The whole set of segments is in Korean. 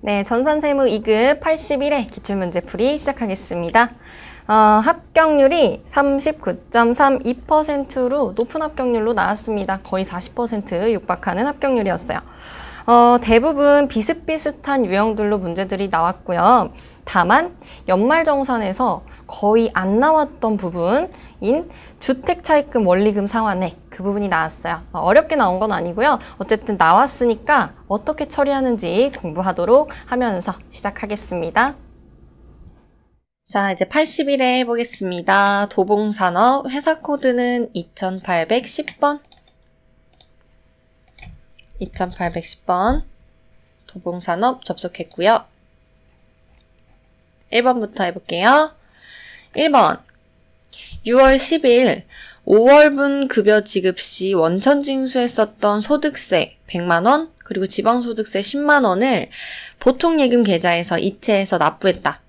네, 전산세무 2급 81회 기출문제풀이 시작하겠습니다. 합격률이 39.32%로 높은 합격률로 나왔습니다. 거의 40% 육박하는 합격률이었어요. 대부분 비슷비슷한 유형들로 문제들이 나왔고요. 다만 연말정산에서 거의 안 나왔던 부분인 주택차입금 원리금 상환액, 그 부분이 나왔어요. 어렵게 나온 건 아니고요. 어쨌든 나왔으니까 어떻게 처리하는지 공부하도록 하면서 시작하겠습니다. 자, 이제 81회 해보겠습니다. 도봉산업 회사 코드는 2810번. 2810번. 도봉산업 접속했고요. 1번부터 해볼게요. 1번. 6월 10일 5월분 급여 지급 시 원천 징수했었던 소득세 100만원, 그리고 지방소득세 10만원을 보통예금 계좌에서 이체해서 납부했다.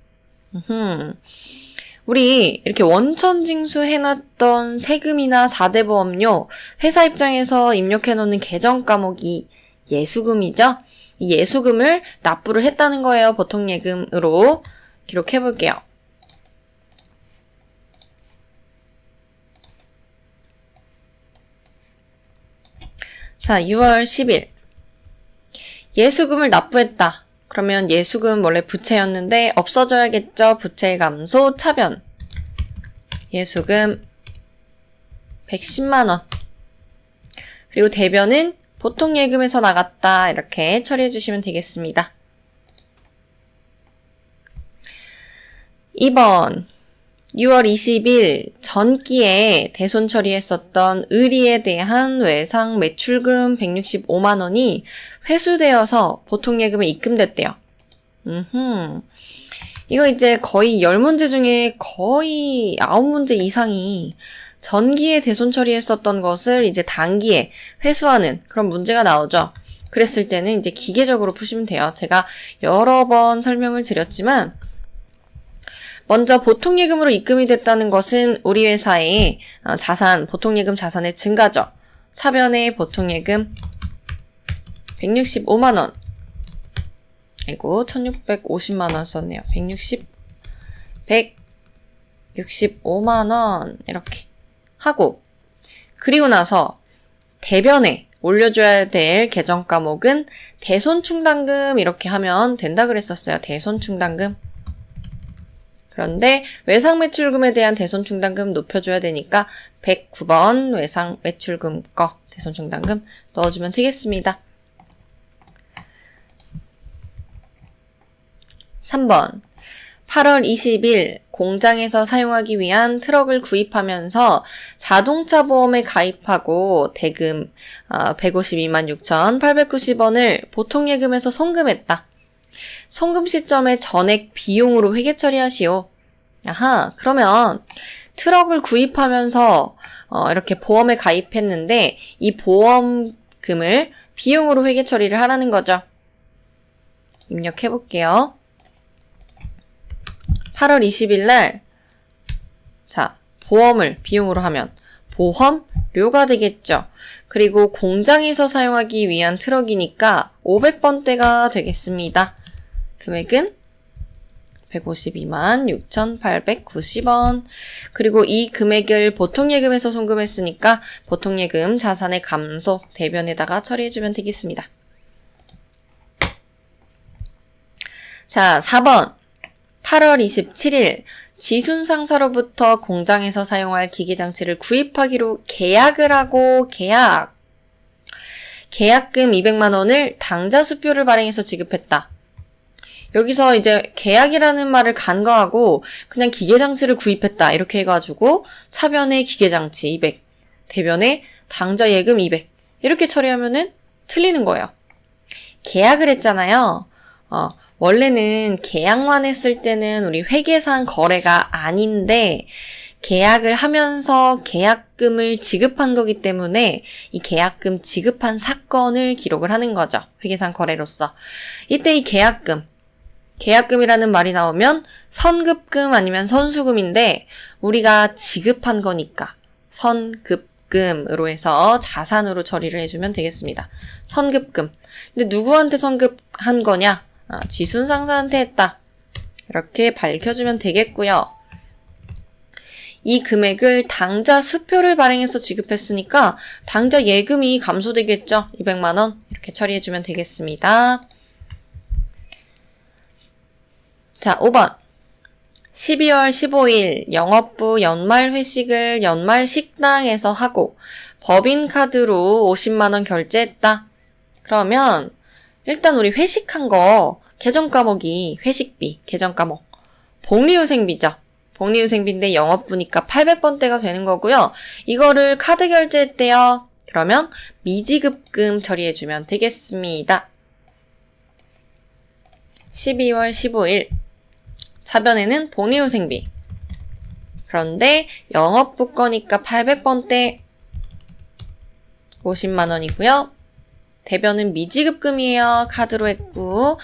우리 이렇게 원천 징수해놨던 세금이나 4대 보험료, 회사 입장에서 입력해놓는 계정 과목이 예수금이죠? 이 예수금을 납부를 했다는 거예요. 보통예금으로 기록해볼게요. 자, 6월 10일. 예수금을 납부했다. 그러면 예수금 원래 부채였는데 없어져야겠죠? 부채 감소 차변. 예수금 110만원. 그리고 대변은 보통예금에서 나갔다. 이렇게 처리해 주시면 되겠습니다. 2번. 6월 20일 전기에 대손 처리했었던 의리에 대한 외상 매출금 165만원이 회수되어서 보통예금에 입금됐대요. 이거 이제 거의 10문제 중에 거의 9문제 이상이 전기에 대손 처리했었던 것을 이제 단기에 회수하는 그런 문제가 나오죠. 그랬을 때는 이제 기계적으로 푸시면 돼요. 제가 여러 번 설명을 드렸지만 먼저 보통예금으로 입금이 됐다는 것은 우리 회사의 자산, 보통예금 자산의 증가죠. 차변의 보통예금 165만원. 아이고, 1650만원 썼네요. 165만원. 이렇게 하고, 그리고 나서 대변에 올려줘야 될 계정 과목은 대손충당금 이렇게 하면 된다 그랬었어요. 대손충당금. 그런데 외상매출금에 대한 대손충당금 높여줘야 되니까 109번 외상매출금 거 대손충당금 넣어주면 되겠습니다. 3번. 8월 20일 공장에서 사용하기 위한 트럭을 구입하면서 자동차 보험에 가입하고 대금 152만 6,890원을 보통예금에서 송금했다. 송금 시점에 전액 비용으로 회계 처리하시오. 아하, 그러면 트럭을 구입하면서 이렇게 보험에 가입했는데 이 보험금을 비용으로 회계 처리를 하라는 거죠. 입력해 볼게요. 8월 20일 날 자, 보험을 비용으로 하면 보험료가 되겠죠. 그리고 공장에서 사용하기 위한 트럭이니까 500번대가 되겠습니다. 금액은 152만 6,890원. 그리고 이 금액을 보통예금에서 송금했으니까 보통예금 자산의 감소 대변에다가 처리해주면 되겠습니다. 자, 4번. 8월 27일 지순상사로부터 공장에서 사용할 기계장치를 구입하기로 계약을 하고 계약금 200만원을 당좌수표를 발행해서 지급했다. 여기서 이제 계약이라는 말을 간과하고 그냥 기계장치를 구입했다 이렇게 해가지고 차변에 기계장치 200, 대변에 당좌예금 200 이렇게 처리하면은 틀리는 거예요. 계약을 했잖아요. 원래는 계약만 했을 때는 우리 회계상 거래가 아닌데 계약을 하면서 계약금을 지급한 거기 때문에 이 계약금 지급한 사건을 기록을 하는 거죠. 회계상 거래로서. 이때 이 계약금이라는 말이 나오면 선급금 아니면 선수금인데 우리가 지급한 거니까 선급금으로 해서 자산으로 처리를 해주면 되겠습니다. 선급금. 근데 누구한테 선급한 거냐? 지순상사한테 했다. 이렇게 밝혀주면 되겠고요. 이 금액을 당좌 수표를 발행해서 지급했으니까 당좌 예금이 감소되겠죠. 200만 원 이렇게 처리해주면 되겠습니다. 자, 5번. 12월 15일 영업부 연말 회식을 연말 식당에서 하고 법인카드로 50만 원 결제했다. 그러면 일단 우리 회식한 거 계정 과목이 회식비, 계정 과목. 복리후생비죠. 복리후생비인데 영업부니까 800번대가 되는 거고요. 이거를 카드 결제했대요. 그러면 미지급금 처리해주면 되겠습니다. 12월 15일 차변에는 복리후생비. 그런데 영업부 거니까 800번대 50만 원이고요. 대변은 미지급금이에요. 카드로 했고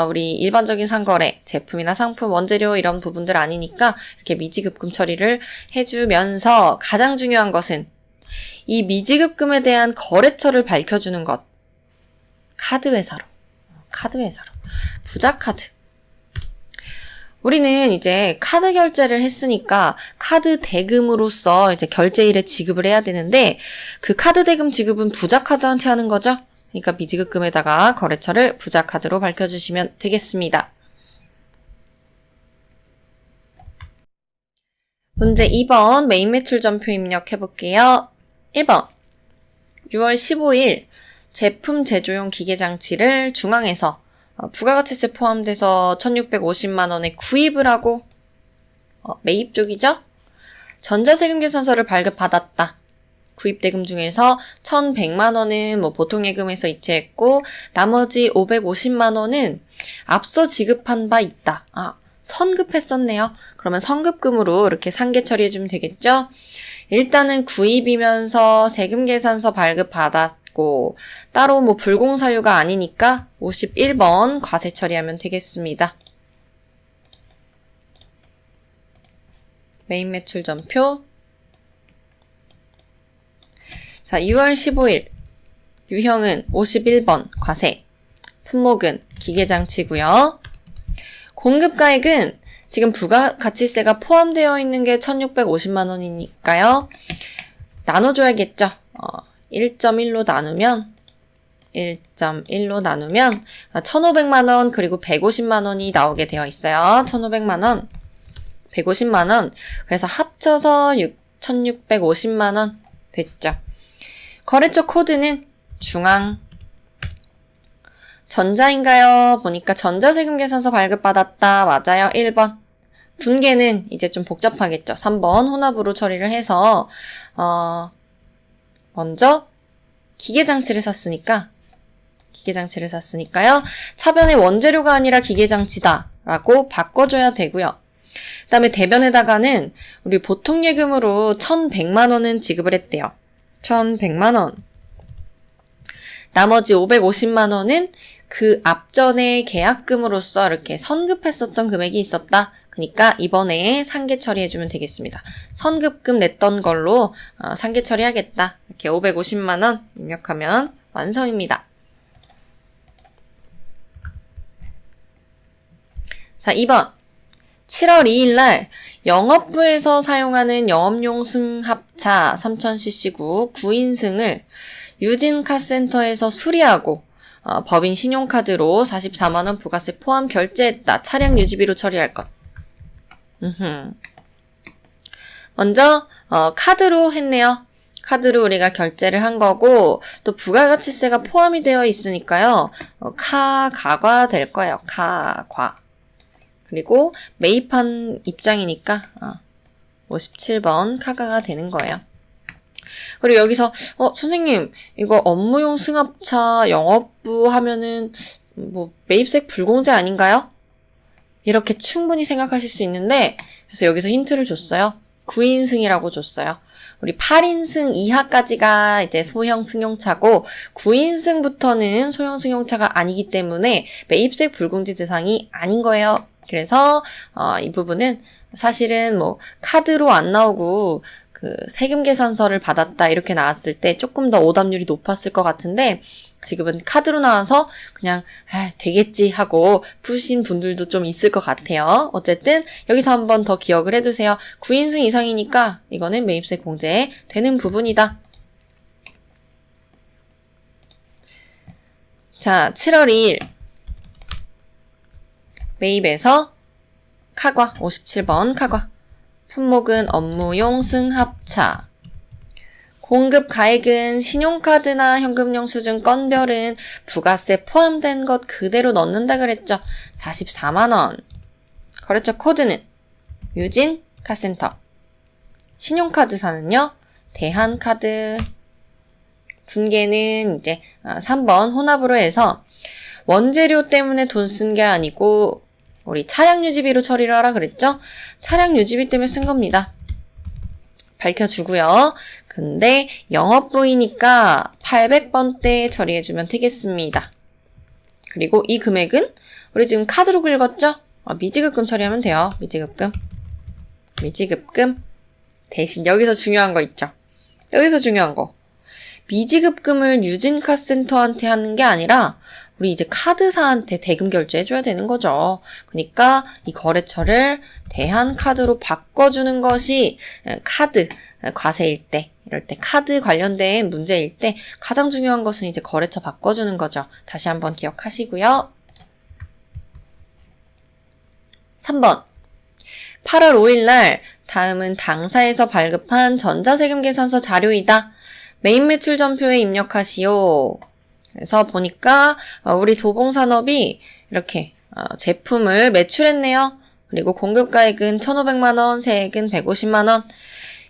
우리 일반적인 상거래, 제품이나 상품, 원재료 이런 부분들 아니니까 이렇게 미지급금 처리를 해주면서 가장 중요한 것은 이 미지급금에 대한 거래처를 밝혀주는 것. 카드회사로. 부자카드. 우리는 이제 카드 결제를 했으니까 카드 대금으로서 이제 결제일에 지급을 해야 되는데 그 카드 대금 지급은 부자카드한테 하는 거죠. 그러니까 미지급금에다가 거래처를 부자카드로 밝혀주시면 되겠습니다. 문제 2번 메인 매출 전표 입력해볼게요. 1번 6월 15일 제품 제조용 기계장치를 중앙에서 부가가치세 포함돼서 1,650만 원에 구입을 하고 매입 쪽이죠? 전자세금 계산서를 발급받았다. 구입대금 중에서 1,100만 원은 보통 예금에서 이체했고 나머지 550만 원은 앞서 지급한 바 있다. 선급했었네요. 그러면 선급금으로 이렇게 상계 처리해주면 되겠죠? 일단은 구입이면서 세금 계산서 발급받았고 따로 불공사유가 아니니까 51번 과세 처리하면 되겠습니다. 메인 매출 전표. 자, 6월 15일 유형은 51번 과세. 품목은 기계장치고요. 공급가액은 지금 부가가치세가 포함되어 있는 게 1,650만 원이니까요. 나눠줘야겠죠. 1.1로 나누면 1,500만 원 그리고 150만 원이 나오게 되어 있어요. 1,500만 원, 150만 원. 그래서 합쳐서 1,650만 원 됐죠. 거래처 코드는 중앙. 전자인가요? 보니까 전자세금 계산서 발급받았다. 맞아요. 1번. 분계는 이제 좀 복잡하겠죠. 3번 혼합으로 처리를 해서 먼저 기계장치를 샀으니까요. 차변의 원재료가 아니라 기계장치다 라고 바꿔줘야 되고요. 그 다음에 대변에다가는 우리 보통 예금으로 1,100만 원은 지급을 했대요. 1,100만 원. 나머지 550만 원은 그 앞전에 계약금으로서 이렇게 선급했었던 금액이 있었다. 그러니까 이번에 상계 처리해주면 되겠습니다. 선급금 냈던 걸로 상계 처리하겠다. 이렇게 550만 원 입력하면 완성입니다. 자, 2번. 7월 2일 날 영업부에서 사용하는 영업용 승합차 3000cc구 9인승을 유진카센터에서 수리하고 법인 신용카드로 44만 원 부가세 포함 결제했다. 차량 유지비로 처리할 것. 먼저 카드로 했네요. 카드로 우리가 결제를 한 거고 또 부가가치세가 포함이 되어 있으니까요. 가가 될 거예요. 과. 그리고 매입한 입장이니까 57번 카가가 되는 거예요. 그리고 여기서 선생님 이거 업무용 승합차 영업부 하면은 매입세액 불공제 아닌가요? 이렇게 충분히 생각하실 수 있는데 그래서 여기서 힌트를 줬어요. 9인승이라고 줬어요. 우리 8인승 이하까지가 이제 소형 승용차고 9인승부터는 소형 승용차가 아니기 때문에 매입세액 불공제 대상이 아닌 거예요. 그래서 이 부분은 사실은 카드로 안 나오고 그 세금 계산서를 받았다 이렇게 나왔을 때 조금 더 오답률이 높았을 것 같은데 지금은 카드로 나와서 그냥 되겠지 하고 푸신 분들도 좀 있을 것 같아요. 어쨌든 여기서 한번 더 기억을 해두세요. 9인승 이상이니까 이거는 매입세 공제 되는 부분이다. 자, 7월 2일 매입에서 카과 57번 카과 품목은 업무용 승합차 공급 가액은 신용카드나 현금영수증 건별은 부가세 포함된 것 그대로 넣는다 그랬죠. 44만원. 거래처 코드는 유진 카센터. 신용카드사는요. 대한카드. 분계는 이제 3번 혼합으로 해서 원재료 때문에 돈 쓴 게 아니고 우리 차량 유지비로 처리를 하라 그랬죠? 차량 유지비 때문에 쓴 겁니다. 밝혀주고요. 근데 영업부이니까 800번대 처리해주면 되겠습니다. 그리고 이 금액은 우리 지금 카드로 긁었죠? 미지급금 처리하면 돼요. 미지급금. 대신 여기서 중요한 거 있죠? 여기서 중요한 거. 미지급금을 유진카센터한테 하는 게 아니라 우리 이제 카드사한테 대금 결제해줘야 되는 거죠. 그러니까 이 거래처를 대한카드로 바꿔주는 것이 카드, 과세일 때, 이럴 때 카드 관련된 문제일 때 가장 중요한 것은 이제 거래처 바꿔주는 거죠. 다시 한번 기억하시고요. 3번 8월 5일 날 다음은 당사에서 발급한 전자세금 계산서 자료이다. 메인 매출 전표에 입력하시오. 그래서 보니까 우리 도봉산업이 이렇게 제품을 매출했네요. 그리고 공급가액은 1,500만원, 세액은 150만원,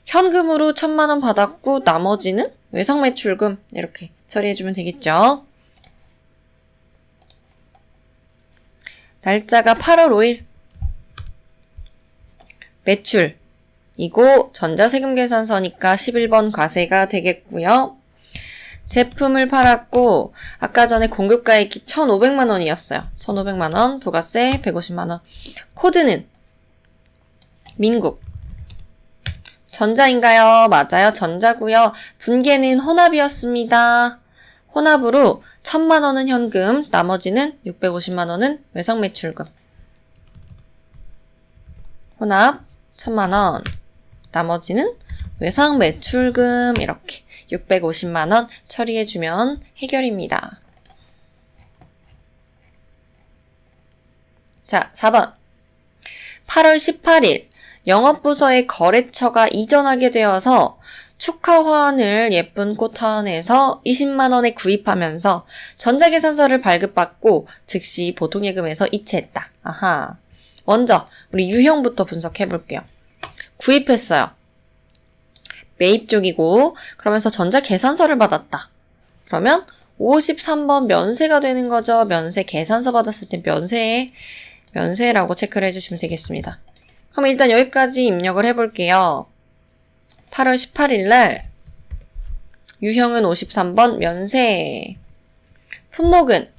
현금으로 1,000만원 받았고 나머지는 외상매출금 이렇게 처리해주면 되겠죠. 날짜가 8월 5일. 매출. 이고 전자세금 계산서니까 11번 과세가 되겠고요. 제품을 팔았고 아까 전에 공급가액이 1,500만 원이었어요. 1,500만 원, 부가세 150만 원. 코드는 민국. 전자인가요? 맞아요. 전자고요. 분계는 혼합이었습니다. 혼합으로 1,000만 원은 현금, 나머지는 650만 원은 외상매출금. 혼합 1,000만 원, 나머지는 외상매출금 이렇게 650만 원 처리해주면 해결입니다. 자, 4번. 8월 18일 영업부서의 거래처가 이전하게 되어서 축하 화환을 예쁜 꽃 화환에서 20만 원에 구입하면서 전자계산서를 발급받고 즉시 보통예금에서 이체했다. 아하. 먼저 우리 유형부터 분석해 볼게요. 구입했어요. 매입 쪽이고 그러면서 전자계산서를 받았다. 그러면 53번 면세가 되는 거죠. 면세 계산서 받았을 때 면세라고 체크를 해주시면 되겠습니다. 그럼 일단 여기까지 입력을 해볼게요. 8월 18일 날 유형은 53번 면세, 품목은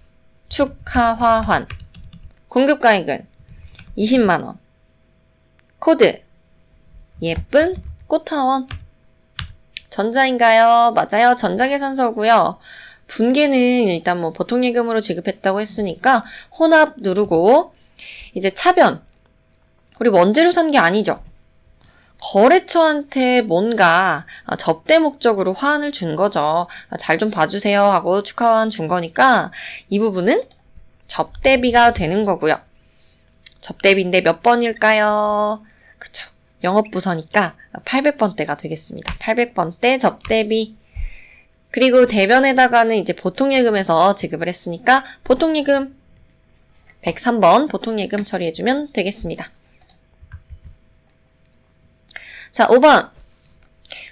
축하화환, 공급가액은 20만 원, 코드 예쁜 꽃화원. 전자인가요? 맞아요. 전자계산서고요. 분계는 일단 뭐 보통예금으로 지급했다고 했으니까 혼합 누르고 이제 차변. 우리 원재료 산 게 아니죠. 거래처한테 뭔가 접대 목적으로 화환을 준 거죠. 잘 좀 봐주세요 하고 축하화환 준 거니까 이 부분은 접대비가 되는 거고요. 접대비인데 몇 번일까요? 그쵸. 영업부서니까 800번대가 되겠습니다. 800번대 접대비. 그리고 대변에다가는 이제 보통예금에서 지급을 했으니까 보통예금 103번 보통예금 처리해주면 되겠습니다. 자, 5번.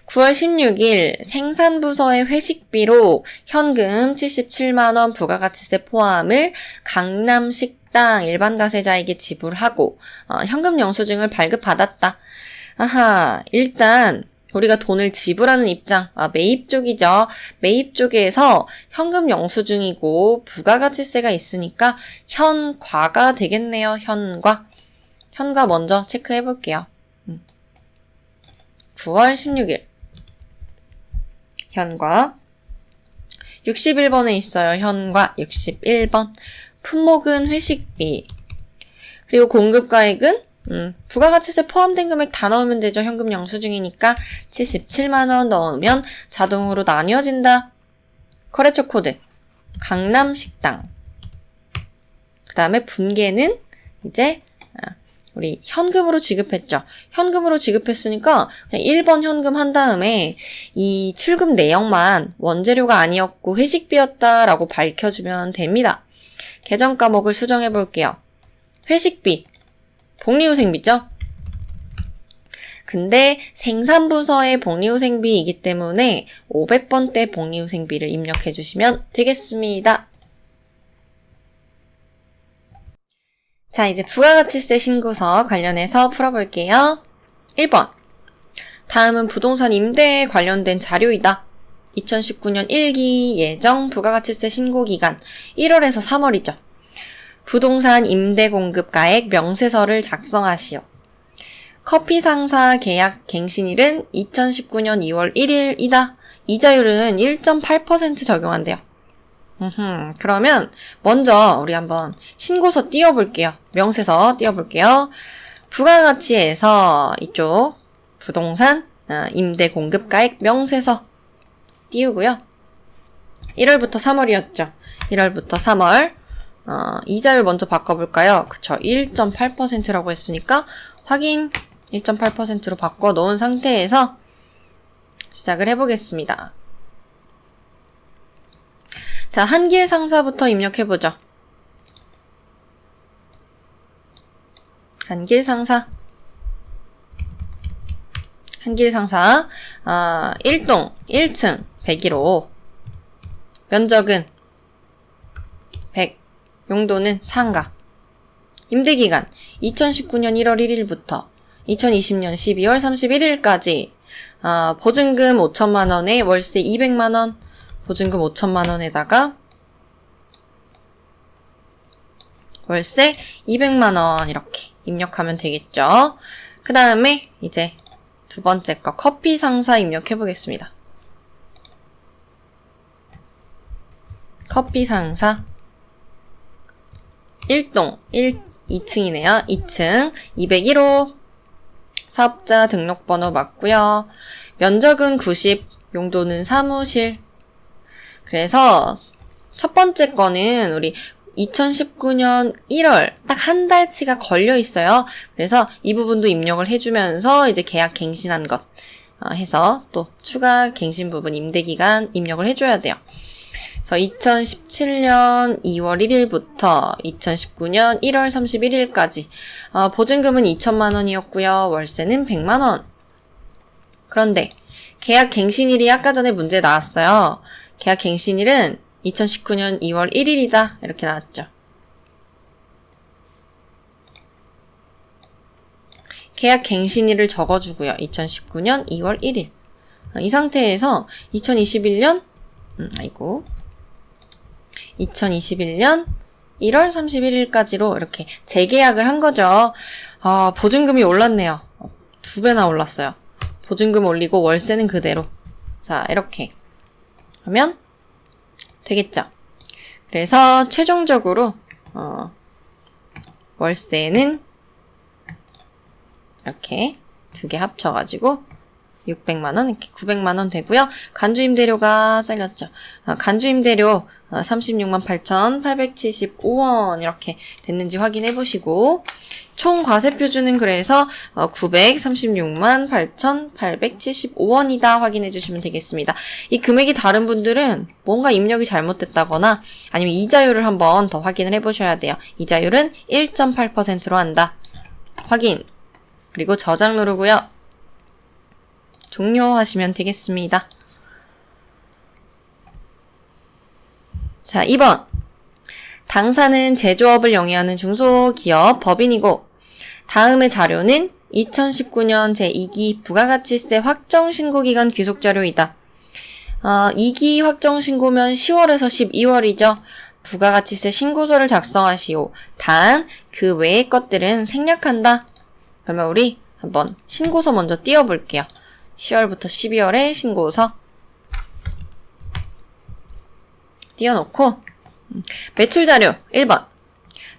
9월 16일 생산부서의 회식비로 현금 77만원 부가가치세 포함을 강남식당 일반가세자에게 지불하고 현금 영수증을 발급받았다. 아하, 일단 우리가 돈을 지불하는 입장, 매입 쪽이죠. 매입 쪽에서 현금 영수증이고 부가가치세가 있으니까 현과가 되겠네요. 현과 먼저 체크해 볼게요. 9월 16일. 현과. 61번에 있어요. 현과 61번. 품목은 회식비. 그리고 공급가액은 부가가치세 포함된 금액 다 넣으면 되죠. 현금 영수증이니까 77만원 넣으면 자동으로 나뉘어진다. 거래처 코드 강남식당. 그 다음에 분계는 이제 우리 현금으로 지급했죠. 현금으로 지급했으니까 그냥 1번 현금 한 다음에 이 출금 내역만 원재료가 아니었고 회식비였다라고 밝혀주면 됩니다. 계정 과목을 수정해 볼게요. 회식비, 복리후생비죠? 근데 생산부서의 복리후생비이기 때문에 500번대 복리후생비를 입력해 주시면 되겠습니다. 자, 이제 부가가치세 신고서 관련해서 풀어볼게요. 1번. 다음은 부동산 임대에 관련된 자료이다. 2019년 1기 예정 부가가치세 신고기간 1월에서 3월이죠. 부동산 임대 공급가액 명세서를 작성하시오. 커피 상사 계약 갱신일은 2019년 2월 1일이다. 이자율은 1.8% 적용한대요. 그러면 먼저 우리 한번 신고서 띄워볼게요. 명세서 띄워볼게요. 부가가치에서 이쪽 부동산 임대 공급가액 명세서 띄우고요. 1월부터 3월이었죠. 1월부터 3월 이자율 먼저 바꿔볼까요? 그쵸. 1.8%라고 했으니까 확인 1.8%로 바꿔 놓은 상태에서 시작을 해보겠습니다. 자, 한길 상사부터 입력해보죠. 한길 상사. 1동 1층 101호. 면적은 100. 용도는 상가. 임대기간 2019년 1월 1일부터 2020년 12월 31일까지. 보증금 5천만원에 월세 200만원. 보증금 5천만원에다가 월세 200만원 이렇게 입력하면 되겠죠. 그 다음에 이제 두 번째 거 커피 상사 입력해 보겠습니다. 커피 상사 1동 2층이네요. 2층 201호. 사업자 등록번호 맞고요. 면적은 90, 용도는 사무실. 그래서 첫 번째 거는 우리 2019년 1월 딱 한 달치가 걸려 있어요. 그래서 이 부분도 입력을 해주면서 이제 계약 갱신한 것 해서 또 추가 갱신 부분 임대기간 입력을 해줘야 돼요. 그래서 2017년 2월 1일부터 2019년 1월 31일까지 보증금은 2천만 원이었고요. 월세는 100만 원. 그런데 계약 갱신일이 아까 전에 문제 나왔어요. 계약 갱신일은 2019년 2월 1일이다. 이렇게 나왔죠. 계약 갱신일을 적어주고요. 2019년 2월 1일. 이 상태에서 2021년 2021년 1월 31일까지로 이렇게 재계약을 한 거죠. 보증금이 올랐네요. 2배나 올랐어요. 보증금 올리고 월세는 그대로. 자, 이렇게 하면 되겠죠. 그래서 최종적으로 월세는 이렇게 두 개 합쳐가지고 600만원, 이렇게 900만원 되고요. 간주임대료가 잘렸죠. 간주임대료 36만 8,875원 이렇게 됐는지 확인해 보시고 총 과세표준은 그래서 936만 8,875원이다 확인해 주시면 되겠습니다. 이 금액이 다른 분들은 뭔가 입력이 잘못됐다거나 아니면 이자율을 한번 더 확인을 해 보셔야 돼요. 이자율은 1.8%로 한다. 확인. 그리고 저장 누르고요. 종료하시면 되겠습니다. 자, 2번. 당사는 제조업을 영위하는 중소기업 법인이고 다음의 자료는 2019년 제2기 부가가치세 확정신고기간 귀속자료이다. 2기 확정신고면 10월에서 12월이죠. 부가가치세 신고서를 작성하시오. 단, 그 외의 것들은 생략한다. 그러면 우리 한번 신고서 먼저 띄워볼게요. 10월부터 12월에 신고서 띄워놓고 매출 자료 1번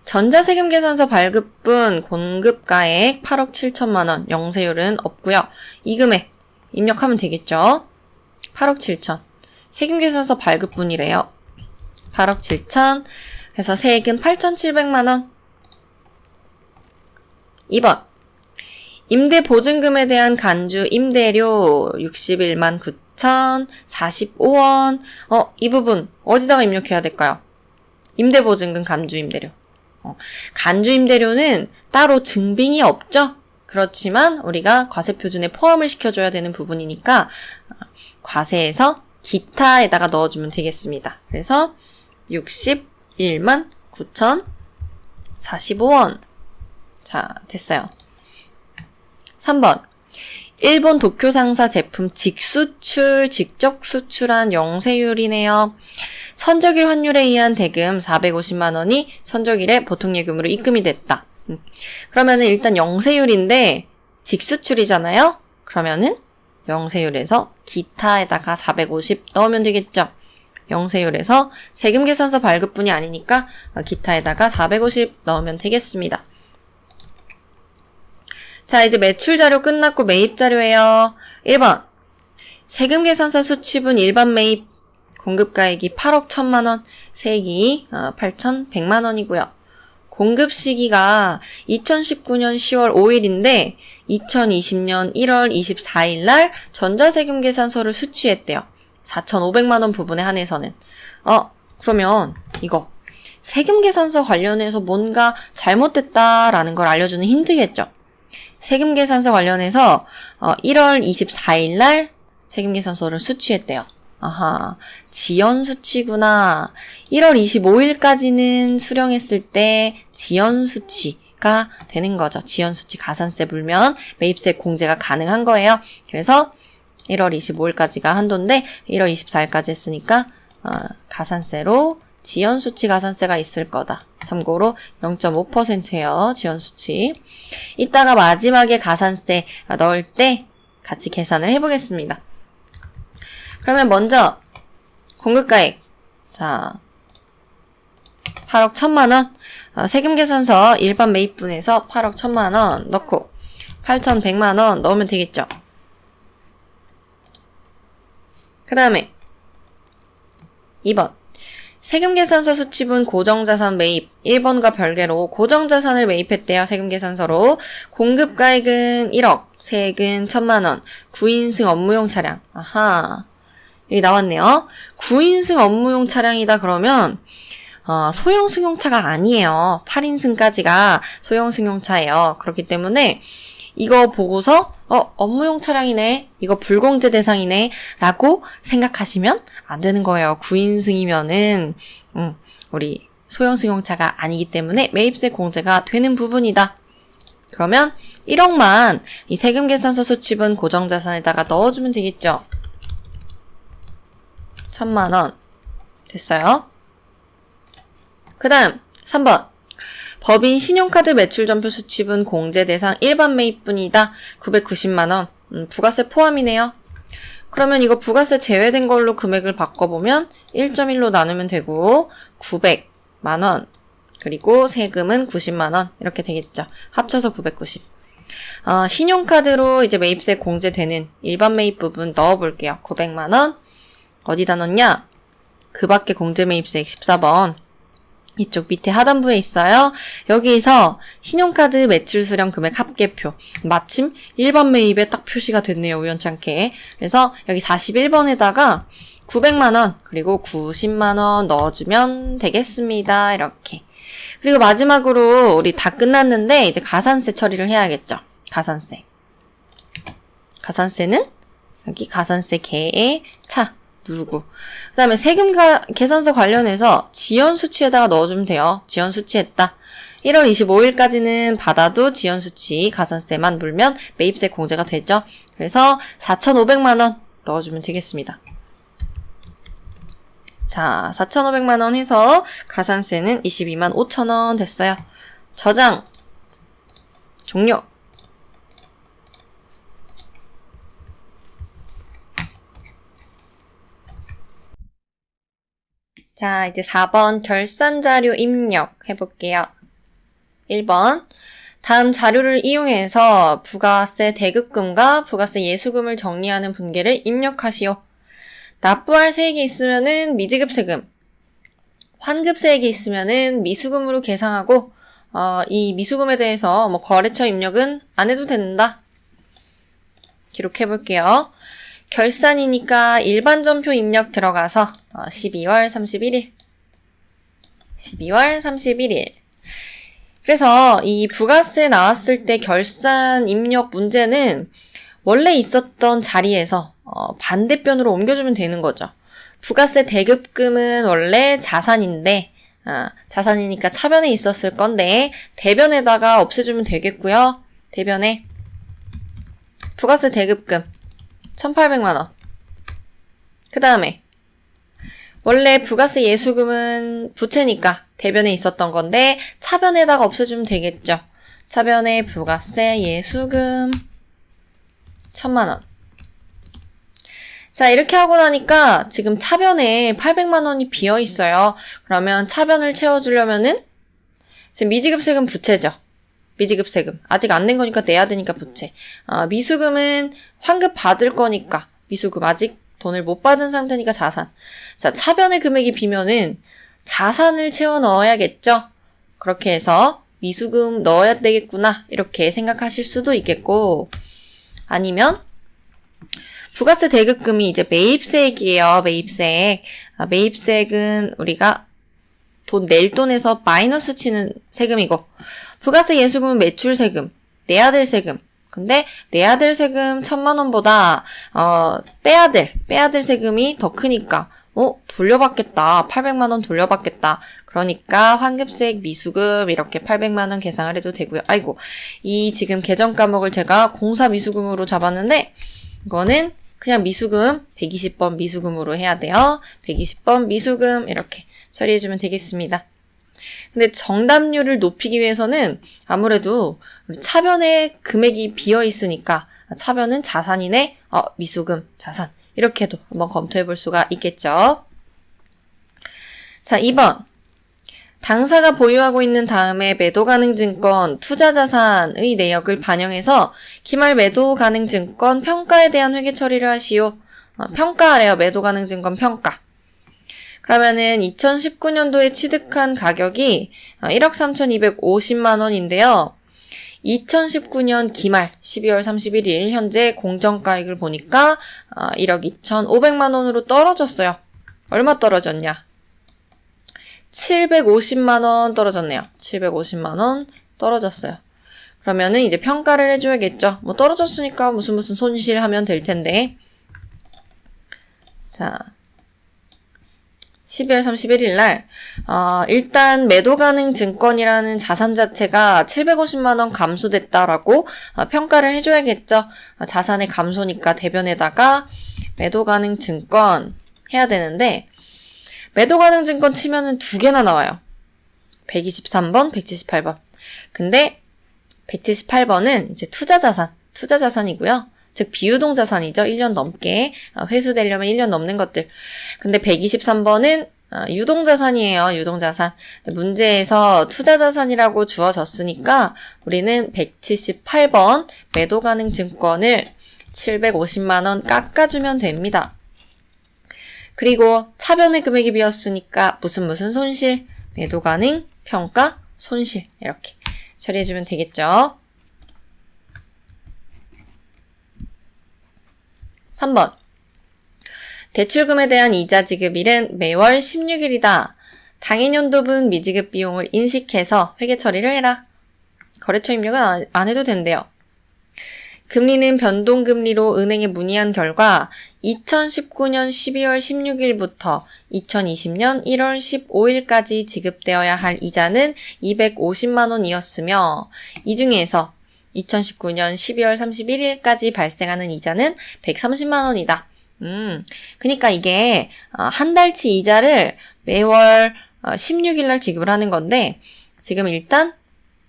전자세금 계산서 발급분 공급가액 8억 7천만 원 영세율은 없고요. 이 금액 입력하면 되겠죠. 8억 7천 세금 계산서 발급분이래요. 8억 7천 그래서 세액은 8,700만 원. 2번 임대보증금에 대한 간주 임대료 61만 9천 45원. 이 부분 어디다가 입력해야 될까요? 임대보증금 간주임대료. 간주임대료는 따로 증빙이 없죠? 그렇지만 우리가 과세표준에 포함을 시켜줘야 되는 부분이니까 과세에서 기타에다가 넣어주면 되겠습니다. 그래서 61만 9천 45원. 자, 됐어요. 3번 일본 도쿄 상사 제품 직수출, 직접 수출한 영세율이네요. 선적일 환율에 의한 대금 450만 원이 선적일에 보통예금으로 입금이 됐다. 그러면은 일단 영세율인데 직수출이잖아요? 그러면은 영세율에서 기타에다가 450 넣으면 되겠죠? 영세율에서 세금계산서 발급분이 아니니까 기타에다가 450 넣으면 되겠습니다. 자, 이제 매출 자료 끝났고 매입 자료예요. 1번. 세금계산서 수취분 일반 매입 공급가액이 8억 1천만 원, 세액이 8,100만 원이고요. 공급 시기가 2019년 10월 5일인데 2020년 1월 24일 날 전자세금계산서를 수취했대요. 4,500만 원 부분에 한해서는. 그러면 이거 세금계산서 관련해서 뭔가 잘못됐다라는 걸 알려주는 힌트겠죠. 세금계산서 관련해서 1월 24일 날 세금계산서를 수취했대요. 아하, 지연수취구나. 1월 25일까지는 수령했을 때 지연수취가 되는 거죠. 지연수취 가산세 물면 매입세 공제가 가능한 거예요. 그래서 1월 25일까지가 한도인데 1월 24일까지 했으니까 가산세로 지연수취 가산세가 있을 거다. 참고로 0.5%예요. 지연수취. 이따가 마지막에 가산세 넣을 때 같이 계산을 해보겠습니다. 그러면 먼저 공급가액. 자, 8억 1천만 원. 세금계산서 일반 매입분에서 8억 1천만 원 넣고 8,100만 원 넣으면 되겠죠. 그 다음에 2번. 세금계산서 수취분 고정자산 매입 1번과 별개로 고정자산을 매입했대요. 세금계산서로. 공급가액은 1억, 세액은 1천만 원, 9인승 업무용 차량. 아하, 여기 나왔네요. 9인승 업무용 차량이다 그러면 소형 승용차가 아니에요. 8인승까지가 소형 승용차예요. 그렇기 때문에 이거 보고서 업무용 차량이네, 이거 불공제 대상이네 라고 생각하시면 안 되는 거예요. 9인승이면은 우리 소형 승용차가 아니기 때문에 매입세 공제가 되는 부분이다. 그러면 1억만 이 세금계산서 수취분 고정자산에다가 넣어주면 되겠죠. 1천만 원 됐어요. 그 다음 3번. 법인 신용카드 매출전표 수취분 공제 대상 일반 매입분이다. 990만 원. 부가세 포함이네요. 그러면 이거 부가세 제외된 걸로 금액을 바꿔보면 1.1로 나누면 되고 900만 원. 그리고 세금은 90만 원. 이렇게 되겠죠. 합쳐서 990. 신용카드로 이제 매입세 공제되는 일반 매입 부분 넣어볼게요. 900만 원. 어디다 넣냐? 그 밖에 공제 매입세액 14번. 이쪽 밑에 하단부에 있어요. 여기에서 신용카드 매출 수령 금액 합계표. 마침 일반 매입에 딱 표시가 됐네요. 우연찮게. 그래서 여기 41번에다가 900만 원 그리고 90만 원 넣어주면 되겠습니다. 이렇게. 그리고 마지막으로 우리 다 끝났는데 이제 가산세 처리를 해야겠죠. 가산세. 가산세는 여기 가산세 개의 차. 누르고. 그 다음에 세금 계산서 관련해서 지연수취에다가 넣어주면 돼요. 지연수취했다. 1월 25일까지는 받아도 지연수취 가산세만 물면 매입세 공제가 되죠. 그래서 4,500만 원 넣어주면 되겠습니다. 자, 4,500만 원 해서 가산세는 22만 5천 원 됐어요. 저장. 종료. 자, 이제 4번 결산 자료 입력 해볼게요. 1번. 다음 자료를 이용해서 부가세 대급금과 부가세 예수금을 정리하는 분계를 입력하시오. 납부할 세액이 있으면은 미지급 세금, 환급 세액이 있으면은 미수금으로 계상하고, 이 미수금에 대해서 거래처 입력은 안 해도 된다. 기록해볼게요. 결산이니까 일반전표 입력 들어가서 12월 31일. 12월 31일. 그래서 이 부가세 나왔을 때 결산 입력 문제는 원래 있었던 자리에서 반대편으로 옮겨주면 되는 거죠. 부가세 대급금은 원래 자산인데 자산이니까 차변에 있었을 건데 대변에다가 없애주면 되겠고요. 대변에 부가세 대급금 1,800만 원. 그 다음에 원래 부가세 예수금은 부채니까 대변에 있었던 건데 차변에다가 없애주면 되겠죠. 차변에 부가세 예수금 1,000만 원. 자, 이렇게 하고 나니까 지금 차변에 800만 원이 비어 있어요. 그러면 차변을 채워주려면은 지금 미지급 세금 부채죠. 미지급 세금. 아직 안 낸 거니까 내야 되니까 부채. 미수금은 환급 받을 거니까 미수금. 아직 돈을 못 받은 상태니까 자산. 자, 차변의 금액이 비면은 자산을 채워 넣어야겠죠? 그렇게 해서 미수금 넣어야 되겠구나. 이렇게 생각하실 수도 있겠고, 아니면 부가세 대급금이 이제 매입세액이에요. 매입세액. 매입세액은 우리가 돈 낼 돈에서 마이너스 치는 세금이고, 부가세 예수금은 매출 세금, 내야 될 세금. 근데 내야 될 세금 1,000만 원보다 빼야 될 세금이 더 크니까 돌려받겠다. 800만 원 돌려받겠다. 그러니까 환급세액 미수금 이렇게 800만 원 계상을 해도 되고요. 아이고, 이 지금 계정 과목을 제가 공사 미수금으로 잡았는데 이거는 그냥 미수금 120번 미수금으로 해야 돼요. 120번 미수금 이렇게 처리해주면 되겠습니다. 근데 정답률을 높이기 위해서는 아무래도 차변에 금액이 비어 있으니까 차변은 자산이네, 미수금, 자산 이렇게도 한번 검토해 볼 수가 있겠죠. 자, 2번. 당사가 보유하고 있는 다음에 매도 가능 증권 투자 자산의 내역을 반영해서 기말 매도 가능 증권 평가에 대한 회계 처리를 하시오. 평가하래요. 매도 가능 증권 평가. 그러면은 2019년도에 취득한 가격이 1억 3,250만 원인데요. 2019년 기말 12월 31일 현재 공정가액을 보니까 1억 2,500만 원으로 떨어졌어요. 얼마 떨어졌냐? 750만 원 떨어졌네요. 750만 원 떨어졌어요. 그러면은 이제 평가를 해줘야겠죠. 떨어졌으니까 무슨 손실하면 될 텐데. 자, 12월 31일 날 일단 매도 가능 증권이라는 자산 자체가 750만 원 감소됐다라고 평가를 해줘야겠죠. 자산의 감소니까 대변에다가 매도 가능 증권 해야 되는데 매도 가능 증권 치면은 두 개나 나와요. 123번, 178번. 근데 178번은 이제 투자 자산이고요. 즉 비유동 자산이죠. 1년 넘게 회수되려면 1년 넘는 것들. 근데 123번은 유동 자산이에요. 유동 자산. 문제에서 투자 자산이라고 주어졌으니까 우리는 178번 매도 가능 증권을 750만 원 깎아주면 됩니다. 그리고 차변의 금액이 비었으니까 무슨 손실, 매도 가능, 평가, 손실 이렇게 처리해주면 되겠죠. 3번. 대출금에 대한 이자 지급일은 매월 16일이다. 당해년도분 미지급 비용을 인식해서 회계 처리를 해라. 거래처 입력은 안 해도 된대요. 금리는 변동금리로 은행에 문의한 결과 2019년 12월 16일부터 2020년 1월 15일까지 지급되어야 할 이자는 250만 원이었으며 이 중에서 2019년 12월 31일까지 발생하는 이자는 130만 원이다. 그러니까 이게 한 달치 이자를 매월 16일 날 지급을 하는 건데 지금 일단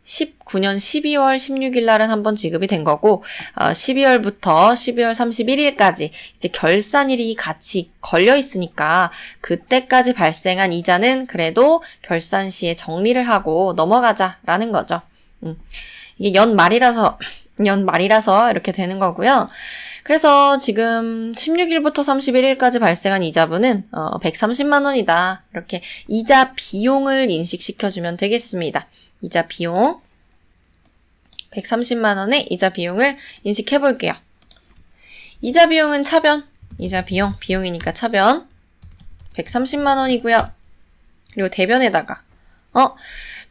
19년 12월 16일 날은 한번 지급이 된 거고 12월부터 12월 31일까지 이제 결산일이 같이 걸려 있으니까 그때까지 발생한 이자는 그래도 결산 시에 정리를 하고 넘어가자라는 거죠. 이게 연말이라서 이렇게 되는 거고요. 그래서 지금 16일부터 31일까지 발생한 이자분은 130만 원이다. 이렇게 이자 비용을 인식시켜주면 되겠습니다. 이자 비용 130만 원의 이자 비용을 인식해 볼게요. 이자 비용은 차변, 이자 비용이니까 차변 130만 원이고요. 그리고 대변에다가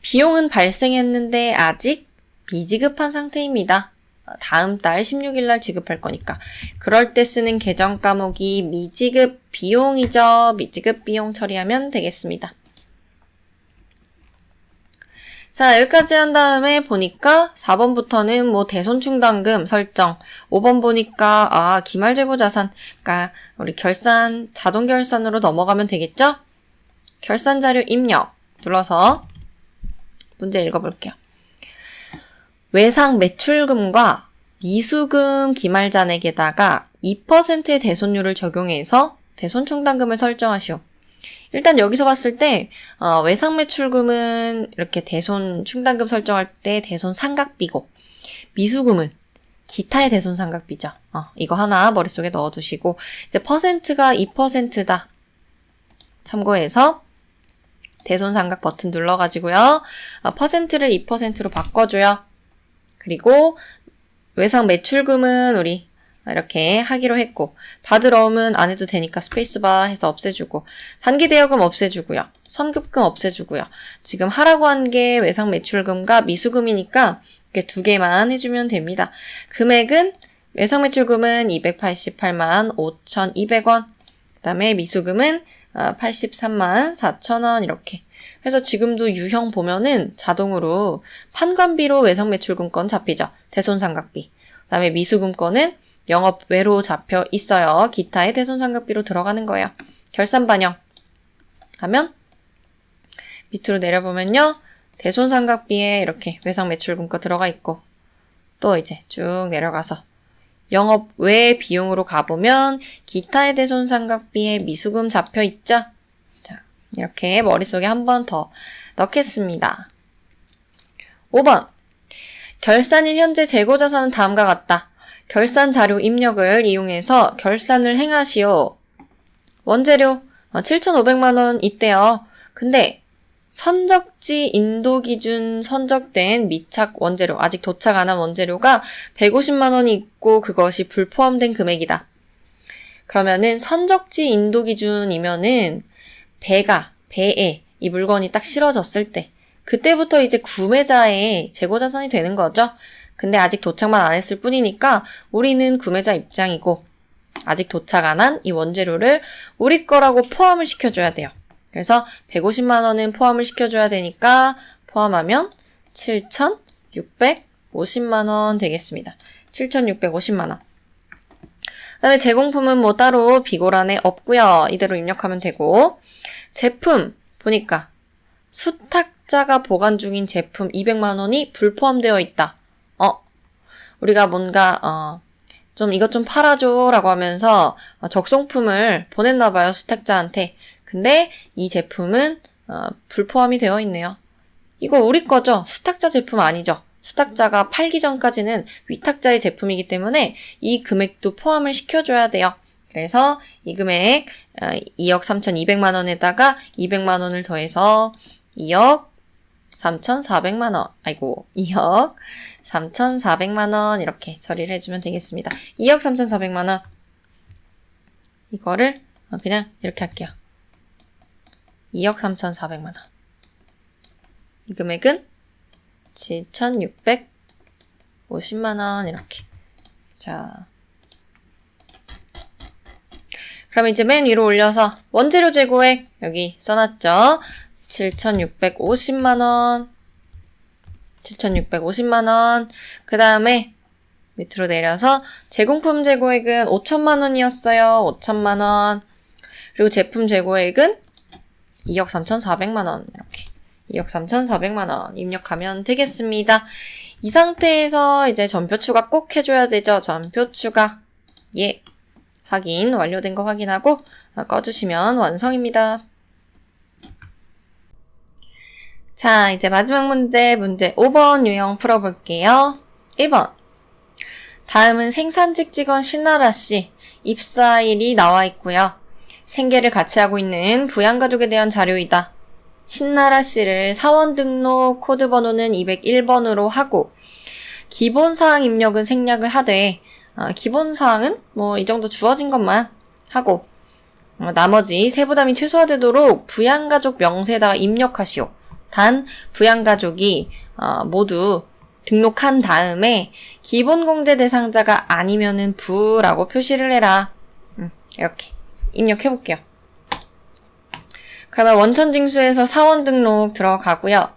비용은 발생했는데 아직 미지급한 상태입니다. 다음 달 16일 날 지급할 거니까. 그럴 때 쓰는 계정 과목이 미지급 비용이죠. 미지급 비용 처리하면 되겠습니다. 자, 여기까지 한 다음에 보니까 4번부터는 뭐 대손충당금 설정, 5번 보니까 기말재고자산, 그러니까 우리 결산, 자동 결산으로 넘어가면 되겠죠? 결산 자료 입력 눌러서 문제 읽어볼게요. 외상 매출금과 미수금 기말잔액에다가 2%의 대손율을 적용해서 대손충당금을 설정하시오. 일단 여기서 봤을 때 외상 매출금은 이렇게 대손충당금 설정할 때 대손상각비고 미수금은 기타의 대손상각비죠. 이거 하나 머릿속에 넣어두시고 이제 퍼센트가 2%다. 참고해서 대손상각 버튼 눌러가지고요. 퍼센트를 2%로 바꿔줘요. 그리고 외상 매출금은 우리 이렇게 하기로 했고 받으러 오면 안 해도 되니까 스페이스바 해서 없애주고 단기 대여금 없애주고요. 선급금 없애주고요. 지금 하라고 한 게 외상 매출금과 미수금이니까 이렇게 두 개만 해주면 됩니다. 금액은 외상 매출금은 288만 5,200원 그 다음에 미수금은 83만 4,000원 이렇게 그래서 지금도 유형 보면은 자동으로 판관비로 외상 매출금 건 잡히죠. 대손상각비. 그 다음에 미수금 건은 영업 외로 잡혀 있어요. 기타의 대손상각비로 들어가는 거예요. 결산 반영 하면 밑으로 내려보면요. 대손상각비에 이렇게 외상 매출금 거 들어가 있고 또 이제 쭉 내려가서 영업 외 비용으로 가보면 기타의 대손상각비에 미수금 잡혀 있죠. 이렇게 머릿속에 한 번 더 넣겠습니다. 5번. 결산일 현재 재고자산은 다음과 같다. 결산 자료 입력을 이용해서 결산을 행하시오. 원재료 7,500만 원 있대요. 근데 선적지 인도 기준 선적된 미착 원재료, 아직 도착 안 한 원재료가 150만 원이 있고 그것이 불포함된 금액이다. 그러면은 선적지 인도 기준이면은 배에 이 물건이 딱 실어졌을 때 그때부터 이제 구매자의 재고자산이 되는 거죠. 근데 아직 도착만 안 했을 뿐이니까 우리는 구매자 입장이고 아직 도착 안 한 이 원재료를 우리 거라고 포함을 시켜줘야 돼요. 그래서 150만 원은 포함을 시켜줘야 되니까 포함하면 7,650만 원 되겠습니다. 7,650만 원. 그 다음에 제공품은 뭐 따로 비고란에 없고요. 이대로 입력하면 되고 제품 보니까 수탁자가 보관 중인 제품 200만 원이 불포함되어 있다. 우리가 뭔가 좀 이것 좀 팔아줘 라고 하면서 적송품을 보냈나 봐요. 수탁자한테. 근데 이 제품은 불포함이 되어 있네요. 이거 우리 거죠? 수탁자 제품 아니죠? 수탁자가 팔기 전까지는 위탁자의 제품이기 때문에 이 금액도 포함을 시켜줘야 돼요. 그래서 이 금액 2억 3,200만 원에다가 200만 원을 더해서 2억 3,400만 원. 2억 3,400만 원 이렇게 처리를 해주면 되겠습니다. 2억 3,400만 원. 이거를 그냥 이렇게 할게요. 2억 3,400만 원. 이 금액은 7,650만 원 이렇게. 자, 그럼 이제 맨 위로 올려서 원재료 재고액 여기 써놨죠. 7,650만 원. 7,650만 원. 그 다음에 밑으로 내려서 제공품 재고액은 5천만 원이었어요. 5천만 원. 그리고 제품 재고액은 2억 3,400만 원. 이렇게. 2억 3,400만 원 입력하면 되겠습니다. 이 상태에서 이제 전표 추가 꼭 해줘야 되죠. 전표 추가. 예. 확인, 완료된 거 확인하고 꺼주시면 완성입니다. 자, 이제 마지막 문제 5번 유형 풀어볼게요. 1번. 다음은 생산직 직원 신나라 씨 입사일이 나와 있고요. 생계를 같이 하고 있는 부양가족에 대한 자료이다. 신나라 씨를 사원 등록 코드 번호는 201번으로 하고 기본사항 입력은 생략을 하되 기본사항은 이 정도 주어진 것만 하고 나머지 세부담이 최소화되도록 부양가족 명세에다가 입력하시오. 단 부양가족이 모두 등록한 다음에 기본공제 대상자가 아니면은 부라고 표시를 해라. 이렇게 입력해볼게요. 그러면 원천징수에서 사원 등록 들어가고요.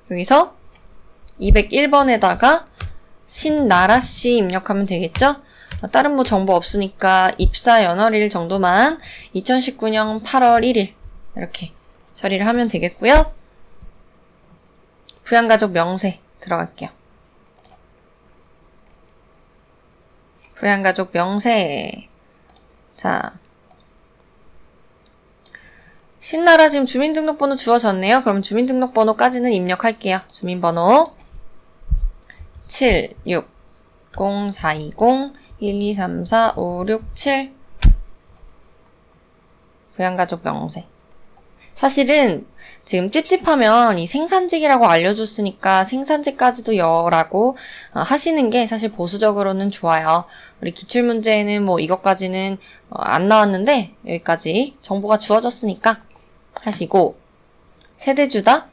여기서 201번에다가 신나라씨 입력하면 되겠죠? 다른 정보 없으니까 입사 연월일 정도만 2019년 8월 1일 이렇게 처리를 하면 되겠고요. 부양가족 명세 들어갈게요. 부양가족 명세. 자, 신나라 지금 주민등록번호 주어졌네요. 그럼 주민등록번호까지는 입력할게요. 주민번호 760-420-1234-567 부양가족 명세. 사실은 지금 찝찝하면 이 생산직이라고 알려줬으니까 생산직까지도 여라고 하시는 게 사실 보수적으로는 좋아요. 우리 기출문제에는 이것까지는 안 나왔는데 여기까지 정보가 주어졌으니까 하시고 세대주다.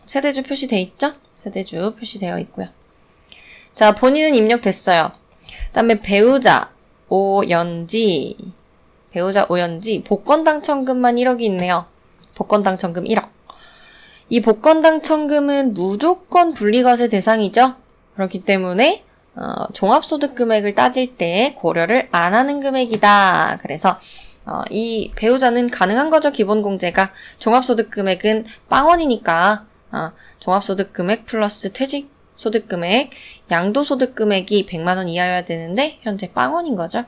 세대주 표시되어 있죠? 세대주 표시되어 있고요. 자, 본인은 입력됐어요. 그 다음에 배우자 오연지 복권 당첨금만 1억이 있네요. 복권 당첨금 1억. 이 복권 당첨금은 무조건 분리과세 대상이죠. 그렇기 때문에 종합소득 금액을 따질 때 고려를 안 하는 금액이다. 그래서 이 배우자는 가능한 거죠. 기본공제가. 종합소득 금액은 빵원이니까 종합소득 금액 플러스 퇴직소득 금액, 양도소득 금액이 100만 원 이하여야 되는데 현재 빵원인 거죠.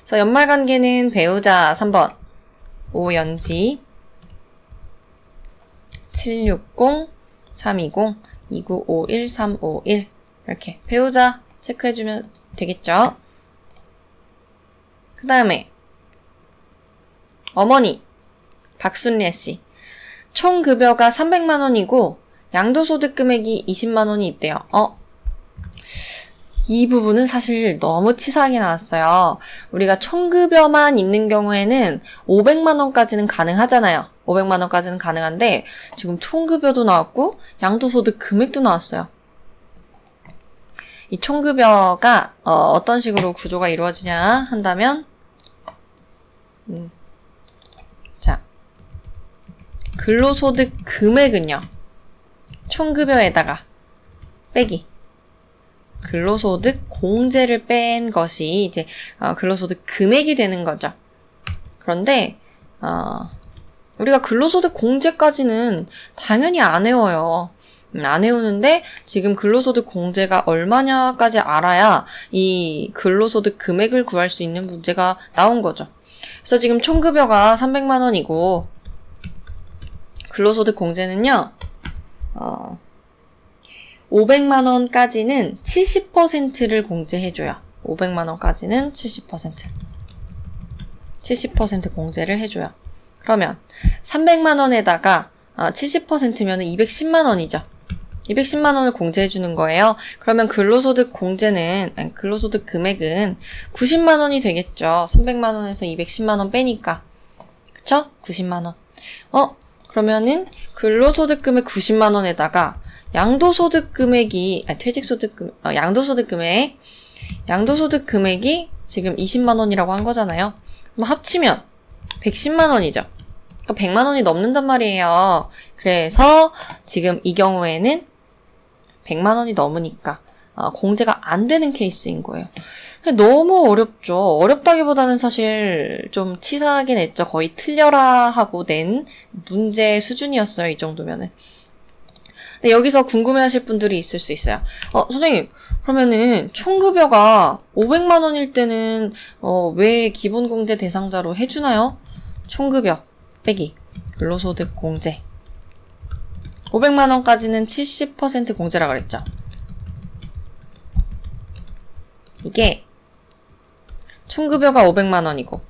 그래서 연말관계는 배우자 3번 오연지 760-320-2951-351 이렇게 배우자 체크해주면 되겠죠. 그 다음에 어머니 박순례 씨 총 급여가 300만 원이고 양도소득 금액이 20만 원이 있대요. 이 부분은 사실 너무 치사하게 나왔어요. 우리가 총급여만 있는 경우에는 500만 원까지는 가능하잖아요. 500만 원까지는 가능한데 지금 총급여도 나왔고 양도소득 금액도 나왔어요. 이 총급여가 어떤 식으로 구조가 이루어지냐 한다면 자, 근로소득 금액은요. 총급여에다가 빼기 근로소득 공제를 뺀 것이 이제 근로소득 금액이 되는 거죠. 그런데 우리가 근로소득 공제까지는 당연히 안 외워요. 안 외우는데 지금 근로소득 공제가 얼마냐까지 알아야 이 근로소득 금액을 구할 수 있는 문제가 나온 거죠. 그래서 지금 총급여가 300만 원이고 근로소득 공제는요. 500만 원까지는 70%를 공제해줘요. 500만 원까지는 70% 공제를 해줘요. 그러면 300만 원에다가 70%면 210만 원이죠. 210만 원을 공제해주는 거예요. 그러면 근로소득 금액은 90만 원이 되겠죠. 300만 원에서 210만 원 빼니까. 그쵸? 90만 원. 그러면은 근로소득 금액 90만 원에다가 양도소득 금액이 양도소득 금액이 지금 20만 원이라고 한 거잖아요. 그럼 합치면 110만 원이죠. 그러니까 100만 원이 넘는단 말이에요. 그래서 지금 이 경우에는 100만 원이 넘으니까 공제가 안 되는 케이스인 거예요. 너무 어렵죠. 어렵다기보다는 사실 좀 치사하긴 했죠. 거의 틀려라 하고 낸 문제 수준이었어요. 이 정도면은. 근데 여기서 궁금해하실 분들이 있을 수 있어요. 선생님, 그러면은 총급여가 500만 원일 때는 왜 기본공제 대상자로 해주나요? 총급여 빼기 근로소득 공제 500만 원까지는 70% 공제라 그랬죠. 이게 총급여가 500만 원이고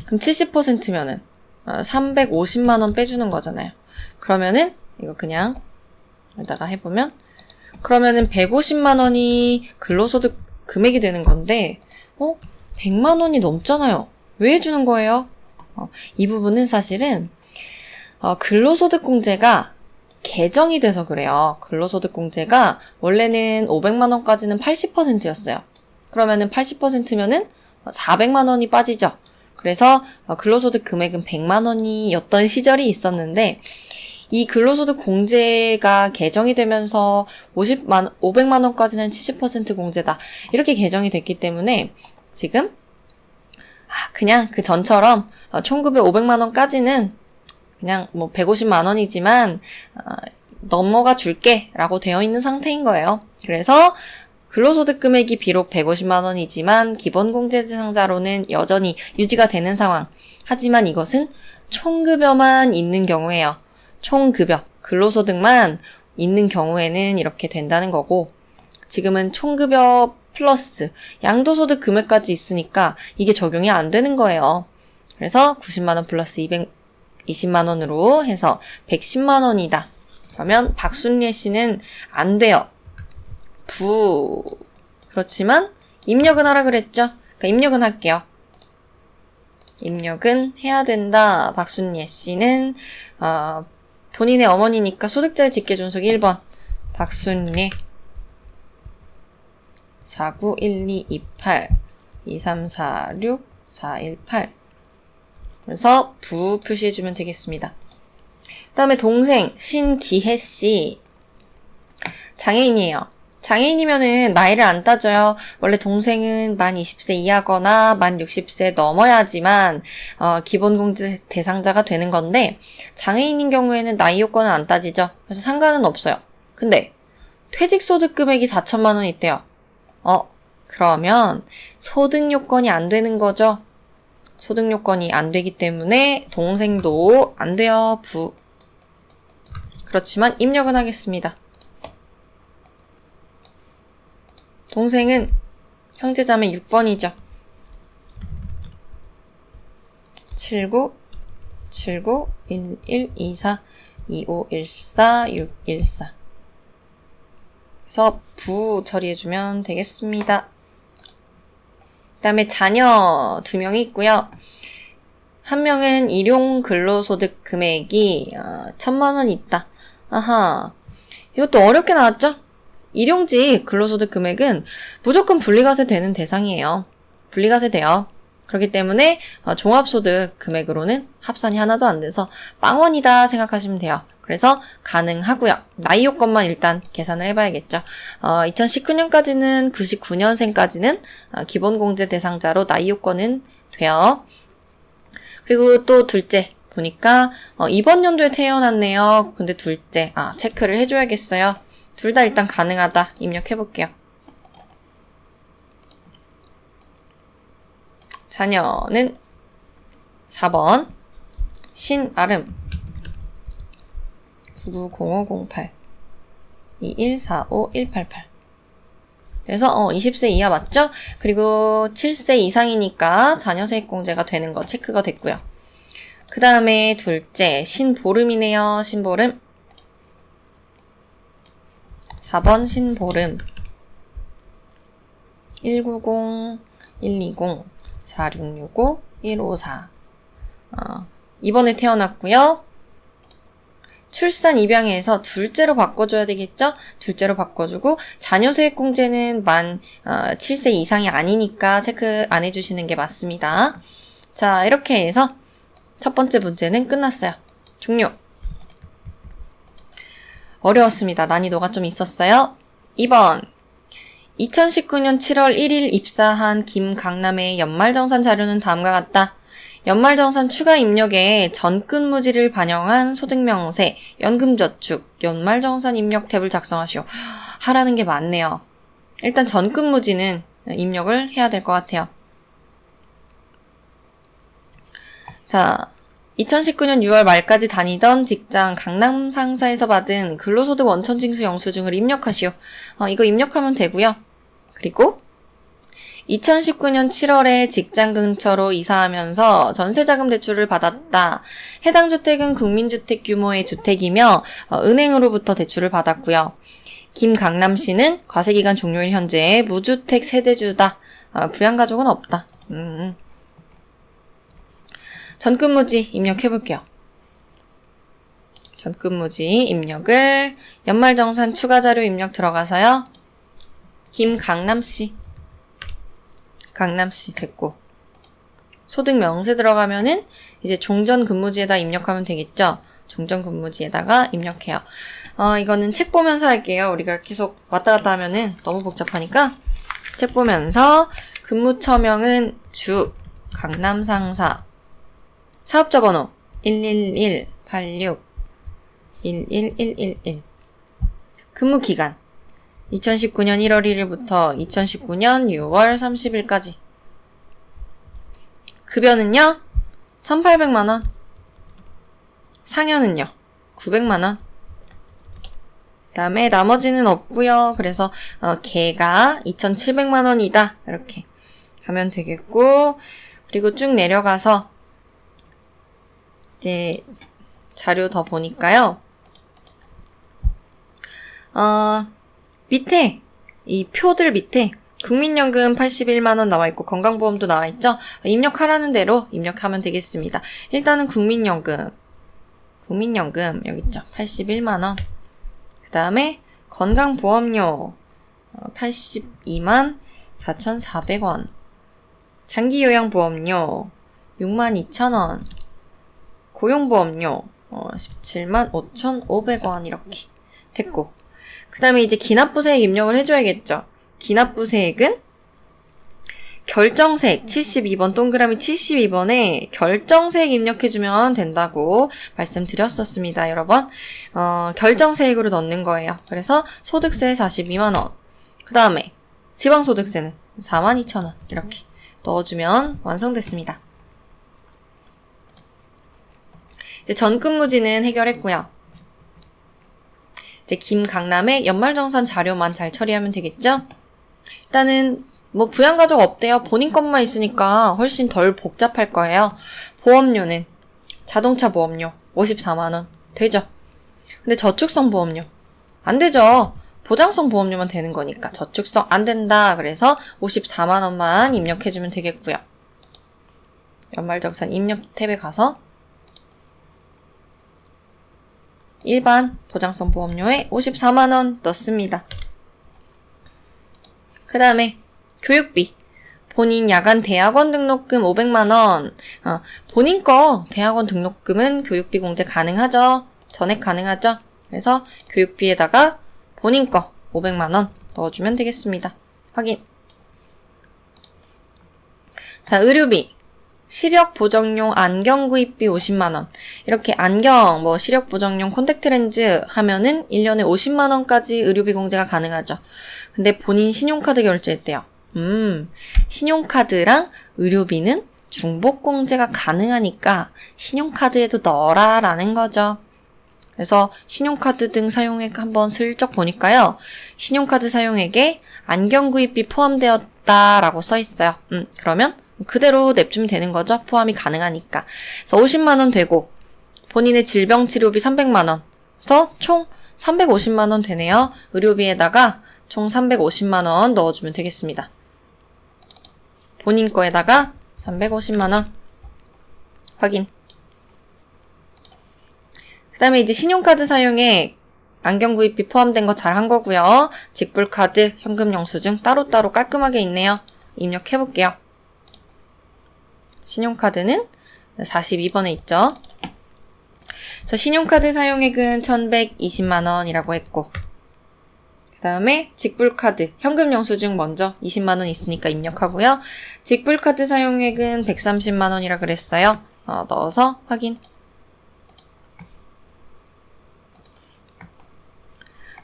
그럼 70%면은 350만 원 빼주는 거잖아요. 그러면은 이거 그냥 여기다가 해보면 그러면은 150만 원이 근로소득 금액이 되는 건데 100만 원이 넘잖아요. 왜 해주는 거예요? 이 부분은 사실은 근로소득 공제가 개정이 돼서 그래요. 근로소득 공제가 원래는 500만 원까지는 80%였어요. 그러면은 80%면은 400만 원이 빠지죠. 그래서 근로소득 금액은 100만 원이었던 시절이 있었는데 이 근로소득 공제가 개정이 되면서 500만 원까지는 70% 공제다. 이렇게 개정이 됐기 때문에 지금 그냥 그 전처럼 총급여 500만 원까지는 그냥 150만 원이지만 넘어가 줄게 라고 되어 있는 상태인 거예요. 그래서 근로소득 금액이 비록 150만 원이지만 기본공제 대상자로는 여전히 유지가 되는 상황. 하지만 이것은 총급여만 있는 경우에요. 총급여, 근로소득만 있는 경우에는 이렇게 된다는 거고 지금은 총급여 플러스 양도소득 금액까지 있으니까 이게 적용이 안 되는 거예요. 그래서 90만 원 플러스 220만 원으로 해서 110만 원이다. 그러면 박순례 씨는 안 돼요. 그렇지만 입력은 하라 그랬죠? 그러니까 입력은 할게요. 입력은 해야 된다. 박순례 씨는 본인의 어머니니까 소득자의 직계존속 1번 박순례 491228 2346 418 그래서 부 표시해주면 되겠습니다. 그 다음에 동생 신기혜씨 장애인이에요. 장애인이면은 나이를 안 따져요. 원래 동생은 만 20세 이하거나 만 60세 넘어야지만 기본공제 대상자가 되는 건데 장애인인 경우에는 나이 요건은 안 따지죠. 그래서 상관은 없어요. 근데 퇴직소득 금액이 4천만 원 있대요. 그러면 소득 요건이 안 되는 거죠. 소득 요건이 안 되기 때문에 동생도 안 돼요. 부. 그렇지만 입력은 하겠습니다. 동생은 형제자매 6번이죠. 79 79 11 24 25 14 6 14 그래서 부 처리해주면 되겠습니다. 그 다음에 자녀 2명이 있고요. 한 명은 일용 근로소득 금액이 1,000만 원 있다. 아하, 이것도 어렵게 나왔죠? 일용직 근로소득 금액은 무조건 분리과세 되는 대상이에요. 분리과세 돼요. 그렇기 때문에 종합소득 금액으로는 합산이 하나도 안 돼서 빵원이다 생각하시면 돼요. 그래서 가능하고요. 나이 요건만 일단 계산을 해봐야겠죠. 2019년까지는 99년생까지는 기본공제 대상자로 나이 요건은 돼요. 그리고 또 둘째 보니까 이번 연도에 태어났네요. 근데 둘째 체크를 해줘야겠어요. 둘 다 일단 가능하다 입력해볼게요. 자녀는 4번 신아름 990508 2145188 그래서 20세 이하 맞죠? 그리고 7세 이상이니까 자녀 세액공제가 되는 거 체크가 됐고요. 그 다음에 둘째 신보름이네요. 신보름 4번 신보름 190 120 4665 154 이번에 태어났고요. 출산 입양해서 둘째로 바꿔줘야 되겠죠? 둘째로 바꿔주고 자녀 세액공제는 만 7세 이상이 아니니까 체크 안 해주시는 게 맞습니다. 자, 이렇게 해서 첫 번째 문제는 끝났어요. 종료. 어려웠습니다. 난이도가 좀 있었어요. 2번 2019년 7월 1일 입사한 김강남의 연말정산 자료는 다음과 같다. 연말정산 추가 입력에 전근무지를 반영한 소득명세, 연금저축, 연말정산 입력 탭을 작성하시오. 하라는 게 많네요. 일단 전근무지는 입력을 해야 될 것 같아요. 자, 2019년 6월 말까지 다니던 직장 강남 상사에서 받은 근로소득 원천징수 영수증을 입력하시오. 이거 입력하면 되고요. 그리고 2019년 7월에 직장 근처로 이사하면서 전세자금 대출을 받았다. 해당 주택은 국민주택 규모의 주택이며 은행으로부터 대출을 받았고요. 김강남 씨는 과세기간 종료일 현재 무주택 세대주다. 부양가족은 없다. 전근무지 입력해볼게요. 전근무지 입력을 연말정산 추가자료 입력 들어가서요. 김강남씨 강남씨 됐고 소득 명세 들어가면은 이제 종전근무지에다 입력하면 되겠죠. 종전근무지에다가 입력해요. 이거는 책 보면서 할게요. 우리가 계속 왔다 갔다 하면은 너무 복잡하니까 책 보면서 근무처명은 주 강남상사 사업자 번호 111-86-11111 근무기간 2019년 1월 1일부터 2019년 6월 30일까지 급여는요 1,800만원 상여는요 900만원 그 다음에 나머지는 없고요. 그래서 개가 2,700만원이다 이렇게 하면 되겠고 그리고 쭉 내려가서 이제 자료 더 보니까요. 밑에 이 표들 밑에 국민연금 81만원 나와있고 건강보험도 나와있죠. 입력하라는 대로 입력하면 되겠습니다. 일단은 국민연금 여기 있죠. 81만원 그 다음에 건강보험료 82만 4,400원 장기요양보험료 62,000원 고용보험료 17만 5,500원 이렇게 됐고 그 다음에 이제 기납부세액 입력을 해줘야겠죠. 기납부세액은 결정세액 72번 동그라미 72번에 결정세액 입력해주면 된다고 말씀드렸었습니다. 여러 번 결정세액으로 넣는 거예요. 그래서 소득세 42만원 그 다음에 지방소득세는 42,000원 이렇게 넣어주면 완성됐습니다. 이제 전근무지는 해결했고요. 이제 김강남의 연말정산 자료만 잘 처리하면 되겠죠? 일단은 뭐 부양가족 없대요. 본인 것만 있으니까 훨씬 덜 복잡할 거예요. 보험료는 자동차 보험료 54만원 되죠? 근데 저축성 보험료 안 되죠. 보장성 보험료만 되는 거니까 저축성 안 된다. 그래서 54만원만 입력해주면 되겠고요. 연말정산 입력 탭에 가서 일반 보장성 보험료에 54만원 넣습니다. 그 다음에 교육비 본인 야간 대학원 등록금 500만원 본인 거 대학원 등록금은 교육비 공제 가능하죠. 전액 가능하죠. 그래서 교육비에다가 본인 거 500만원 넣어주면 되겠습니다. 확인. 자, 의료비 시력 보정용 안경 구입비 50만원. 이렇게 안경, 시력 보정용 콘택트 렌즈 하면은 1년에 50만원까지 의료비 공제가 가능하죠. 근데 본인 신용카드 결제했대요. 신용카드랑 의료비는 중복 공제가 가능하니까 신용카드에도 넣어라 라는 거죠. 그래서 신용카드 등 사용액 한번 슬쩍 보니까요. 신용카드 사용액에 안경 구입비 포함되었다라고 써있어요. 그러면 그대로 냅주면 되는 거죠. 포함이 가능하니까. 그래서 50만원 되고 본인의 질병치료비 300만원. 그래서 총 350만원 되네요. 의료비에다가 총 350만원 넣어주면 되겠습니다. 본인 거에다가 350만원. 확인. 그 다음에 이제 신용카드 사용에 안경 구입비 포함된 거 잘 한 거고요. 직불카드, 현금 영수증 따로따로 깔끔하게 있네요. 입력해볼게요. 신용카드는 42번에 있죠. 그래서 신용카드 사용액은 1,120만원이라고 했고 그 다음에 직불카드, 현금 영수증 먼저 20만원 있으니까 입력하고요. 직불카드 사용액은 130만원이라 그랬어요. 넣어서 확인.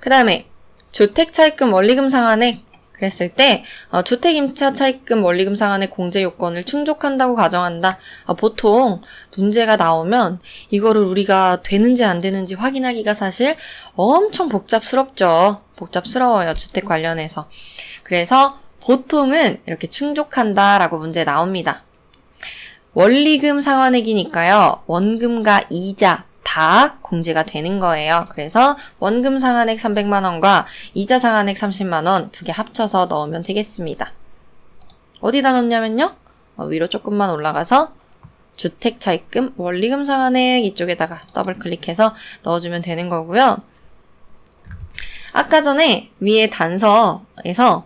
그 다음에 주택차입금 원리금 상환액 그랬을 때 주택임차 차입금 원리금 상환의 공제 요건을 충족한다고 가정한다. 보통 문제가 나오면 이거를 우리가 되는지 안 되는지 확인하기가 사실 엄청 복잡스럽죠. 복잡스러워요. 주택 관련해서. 그래서 보통은 이렇게 충족한다라고 문제 나옵니다. 원리금 상환액이니까요. 원금과 이자 다 공제가 되는 거예요. 그래서 원금 상환액 300만원과 이자 상환액 30만원 두 개 합쳐서 넣으면 되겠습니다. 어디다 넣냐면요. 위로 조금만 올라가서 주택차입금 원리금 상환액 이쪽에다가 더블 클릭해서 넣어주면 되는 거고요. 아까 전에 위에 단서에서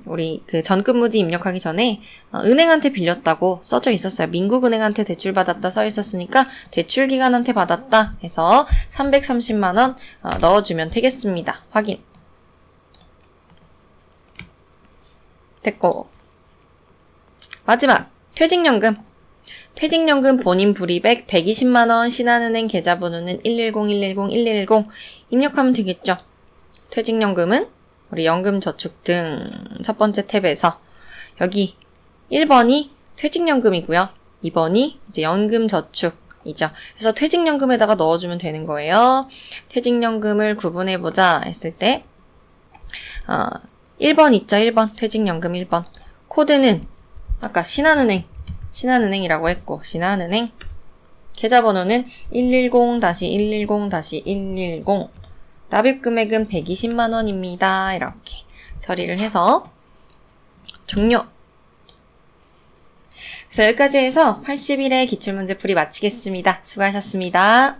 우리 그 전근무지 입력하기 전에 은행한테 빌렸다고 써져 있었어요. 민국은행한테 대출 받았다 써 있었으니까 대출기관한테 받았다 해서 330만원 넣어주면 되겠습니다. 확인. 됐고 마지막 퇴직연금. 퇴직연금 본인 불이백 120만원 신한은행 계좌번호는 110-110-110 입력하면 되겠죠. 퇴직연금은 우리 연금저축 등 첫 번째 탭에서 여기 1번이 퇴직연금이고요. 2번이 이제 연금저축이죠. 그래서 퇴직연금에다가 넣어주면 되는 거예요. 퇴직연금을 구분해보자 했을 때 1번 있죠. 1번 퇴직연금 1번 코드는 아까 신한은행이라고 했고 신한은행 계좌번호는 110-110-110 납입금액은 120만원입니다. 이렇게 처리를 해서 종료. 그래서 여기까지 해서 81회 기출문제 풀이 마치겠습니다. 수고하셨습니다.